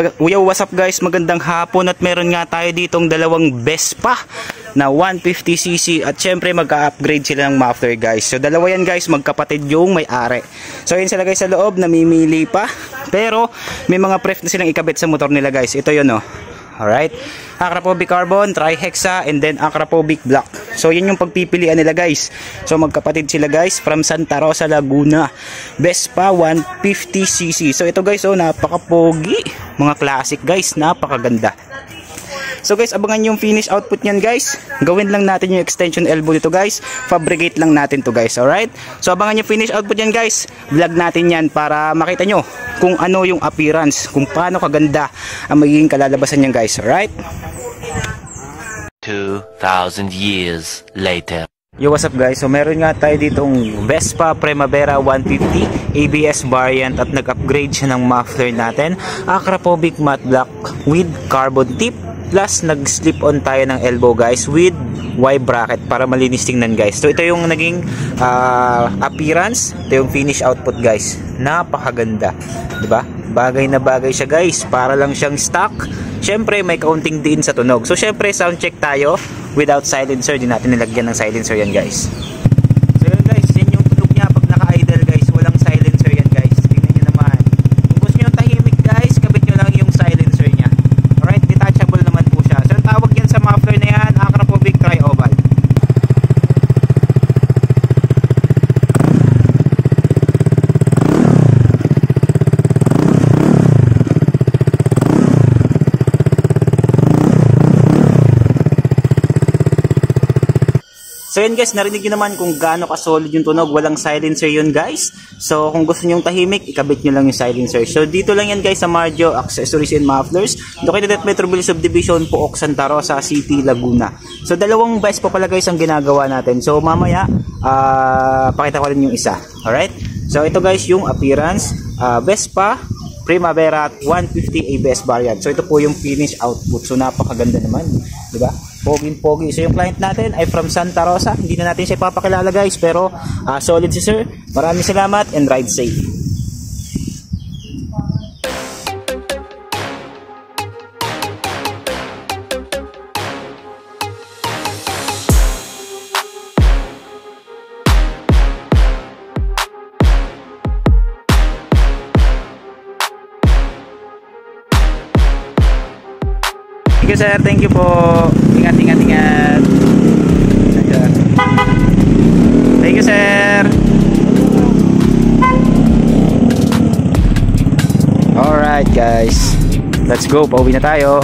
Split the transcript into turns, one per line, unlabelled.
yo, what's up guys? Magandang hapon at meron nga tayo ditong dalawang Vespa na 150cc at syempre mag-upgrade sila ng muffler guys. So dalawa yan guys, magkapatid yung may-ari. So yun sila guys sa loob, namimili pa. Pero may mga pref na silang ikabit sa motor nila guys. Ito yun oh. Alright, Akrapovic Carbon, Trihexa, and then Akrapovic Black. So yun yung pagpipilian nila guys. So magkapatid sila guys from Santa Rosa, Laguna. Vespa 150cc. So ito guys, oh, napaka-pogi. Mga classic guys, napakaganda. So guys, abangan yung finish output niyan guys. Gawin lang natin yung extension elbow dito guys. Fabricate lang natin to guys, alright? So abangan yung finish output niyan guys. Vlog natin yan para makita nyo kung ano yung appearance, kung paano kaganda ang magiging kalalabasan niyan guys, alright?
2,000 years later.
Yo, what's up guys? So meron nga tayo ditong Vespa Primavera 150 ABS variant at nag-upgrade siya ng muffler natin. Akrapovic matte black with carbon tip. Plus nag-slip on tayo ng elbow guys with Y bracket para malinis tingnan guys. So ito yung naging appearance, ito yung finish output guys. Napakaganda, 'di ba? Bagay na bagay siya guys, para lang siyang stock. Syempre may kaunting diin sa tunog. So syempre sound check tayo without silencer, di natin nilagyan ng silencer yan guys. So yun guys, yan yung tunog niya pag naka-idle guys, walang silencer yan guys. Tingnan niyo naman. Kung gusto niyo tahimik guys, kabit niyo lang yung silencer niya. Alright, detachable naman po siya. So tawag yan sa muffler na yan, Akrapovic Tri-Oval. So yun guys, narinig nyo naman kung gaano ka-solid yung tunog. Walang silencer yun guys. So kung gusto nyo yung tahimik, ikabit nyo lang yung silencer. So dito lang yan guys sa Marjo Accessories and Mufflers, located at Metroville Subdivision, Pook, Santa Rosa City, Laguna. So dalawang Vespa pala guys ang ginagawa natin. So mamaya, pakita ko rin yung isa. Alright? So ito guys yung appearance, Vespa Primavera 150 ABS variant. So ito po yung finish output. So napakaganda naman, di ba? Poging-pogi. So yung client natin ay from Santa Rosa. Hindi na natin siya ipapakilala guys, pero solid si sir. Maraming salamat and ride safe. Thank you sir, thank you po. Ingat. Thank you sir. Alright guys, let's go, pauwi na tayo.